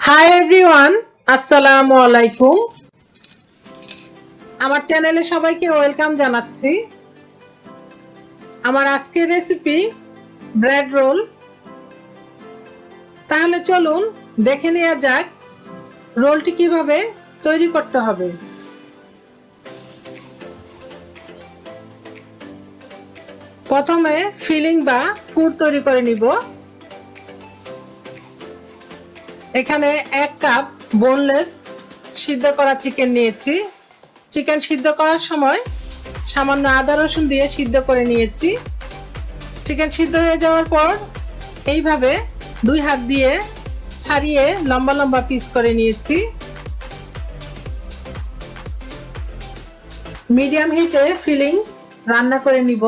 Hi everyone, আসসালামু আলাইকুম। আমার চ্যানেলে সবাইকে ওয়েলকাম জানাচ্ছি। আমার আজকের রেসিপি ব্রেড রোল। তাহলে চলুন দেখে নেওয়া যাক রোলটি কিভাবে তৈরি করতে হবে। প্রথমে ফিলিং বা পুর তৈরি করে নিব। এখানে 1 কাপ বোনলেস সিদ্ধ করা চিকেন নিয়েছি। চিকেন সিদ্ধ করার সময় সামান্য আদা রসুন দিয়ে সিদ্ধ করে নিয়েছি। চিকেন সিদ্ধ হয়ে যাওয়ার পর এইভাবে 2 হাত দিয়ে ছাড়িয়ে লম্বা লম্বা পিস করে নিয়েছি। মিডিয়াম হিটে ফিলিং রান্না করে নিব।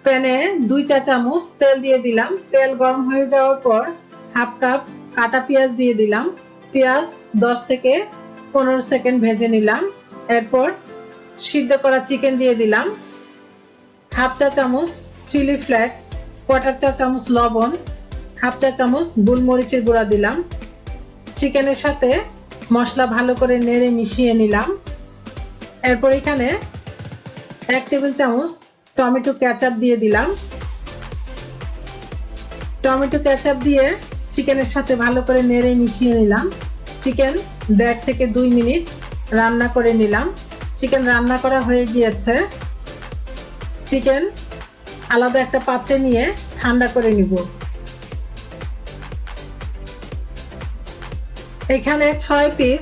প্যানে 2 চা চামচ তেল দিয়ে দিলাম। তেল গরম হয়ে যাওয়ার পর হাফ কাপ কাটা পেঁয়াজ দিয়ে দিলাম। পেঁয়াজ 10 থেকে 15 সেকেন্ড ভেজে নিলাম। এরপর সিদ্ধ করা চিকেন দিয়ে দিলাম। হাফ চা চামচ চিলি ফ্লেক্স, কোয়ার্টার চা চামচ লবণ, হাফ চা চামচ গোলমরিচের গুঁড়া দিলাম। চিকেনের সাথে মশলা ভালো করে নেড়ে মিশিয়ে নিলাম। এরপর এখানে 1 টেবিল চামচ টমেটো কেচাপ দিয়ে দিলাম। টমেটো কেচাপ দিয়ে চিকেনের সাথে ভালো করে নেড়ে মিশিয়ে নিলাম। চিকেন 1.5 থেকে 2 মিনিট রান্না করে নিলাম। চিকেন রান্না করা হয়ে গিয়েছে। চিকেন আলাদা একটা পাত্রে নিয়ে ঠান্ডা করে নিব। এখানে 6 পিস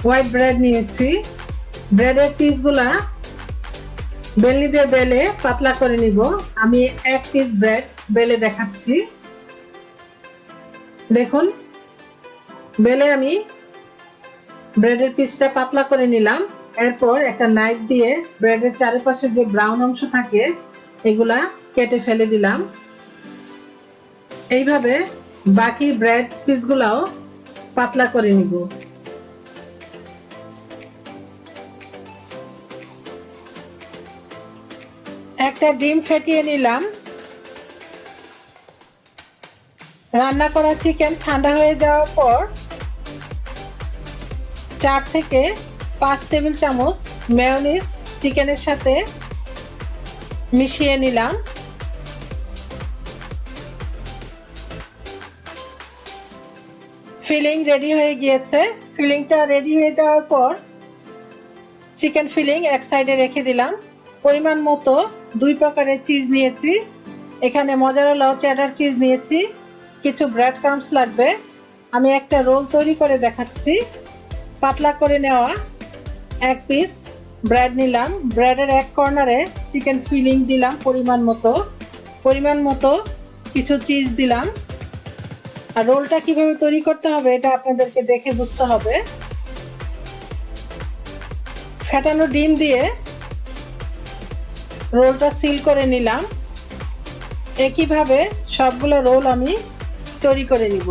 হোয়াইট ব্রেড নিয়েছি। ব্রেডের পিসগুলা বেলনি দিয়ে বেলে পাতলা করে নিব। আমি 1 পিস ব্রেড বেলে দেখাচ্ছি। দেখুন, বেলে আমি ব্রেডের পিসটা পাতলা করে নিলাম। এরপর একটা নাইফ দিয়ে ব্রেডের চারপাশে যে ব্রাউন অংশ থাকে এগুলা কেটে ফেলে দিলাম। এইভাবে বাকি ব্রেড পিসগুলাও পাতলা করে নিব। একটা ডিম ফেটিয়ে নিলাম। রান্না করা চিকেন ঠান্ডা হয়ে যাওয়ার পর 4 থেকে 5 টেবিল চামচ মেয়োনিজ চিকেনের সাথে মিশিয়ে নিলাম। ফিলিং রেডি হয়ে গিয়েছে। ফিলিংটা রেডি হয়ে যাওয়ার পর চিকেন ফিলিং এক সাইডে রেখে দিলাম। পরিমাণ মতো 2 প্রকারের চিজ নিয়েছি। এখানে মজারেলা চেডার চিজ নিয়েছি। কিছু ব্রেড ক্রাম্বস লাগবে। আমি একটা রোল তৈরি করে দেখাচ্ছি। পাতলা করে নেওয়া 1 পিস ব্রেড নিলাম। ব্রেডের এক কর্নারে চিকেন ফিলিং দিলাম পরিমাণ মতো কিছু চিজ দিলাম। আর রোলটা কিভাবে তৈরি করতে হবে এটা আপনাদেরকে দেখে বুঝতে হবে। ফেটানো ডিম দিয়ে রোলটা সিল করে নিলাম। একইভাবে সবগুলো রোল আমি তৈরি করে নিব।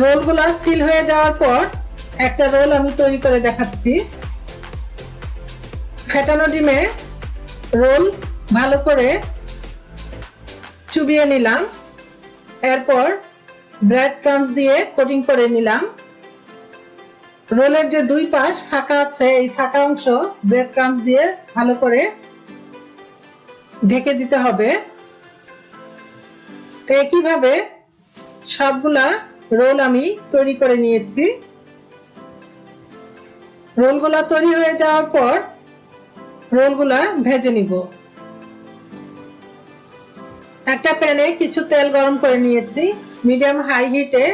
রোলগুলো সিল হয়ে যাওয়ার পর একটা রোল আমি তৈরি করে দেখাচ্ছি। ফেটানো ডিমে রোল ভালো করে চুবিয়ে নিলাম। এরপর ব্রেড ক্রাম্বস দিয়ে কোটিং করে নিলাম। রোলের যে 2 পাশ ফাঁকা আছে এই ফাঁকা অংশ ব্রেড ক্রাম্বস দিয়ে ভালো করে ঢেকে দিতে হবে। তো একইভাবে সবগুলা রোল আমি তৈরি করে নিয়েছি। রোলগুলা তৈরি হয়ে যাওয়ার পর রোলগুলা ভেজে নিব। একটা প্যানে কিছু তেল গরম করে নিয়েছি। মিডিয়াম হাই হিটে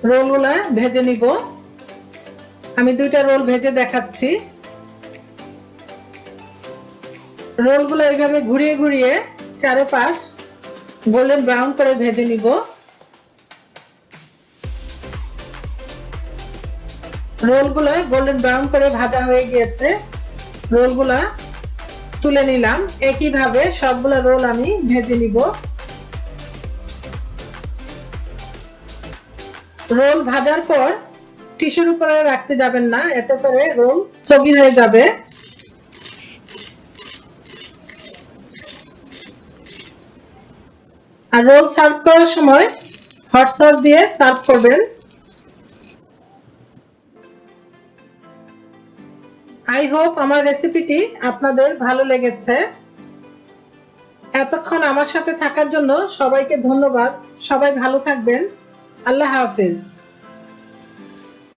রোলগুলা ভেজে নিব। আমি 2টা রোল ভেজে দেখাচ্ছি। রোলগুলো এইভাবে ঘুরিয়ে ঘুরিয়ে চারপাশ গোল্ডেন ব্রাউন করে ভেজে নিব। রোলগুলো গোল্ডেন ব্রাউন করে ভাজা হয়ে গিয়েছে। রোলগুলা তুলে নিলাম। একইভাবে সবগুলো রোল আমি ভেজে নিব। রোল ভাজার পর টিস্যুর উপরে রাখতে যাবেন না, এতে করে রোল সগি হয়ে যাবে। আর রোল সার্ভ করার সময় হট সস দিয়ে সার্ভ করবেন। আই হোপ আমার রেসিপিটি আপনাদের ভালো লেগেছে। এতক্ষণ আমার সাথে থাকার জন্য সবাইকে ধন্যবাদ। সবাই ভালো থাকবেন। আল্লাহ হাফেজ।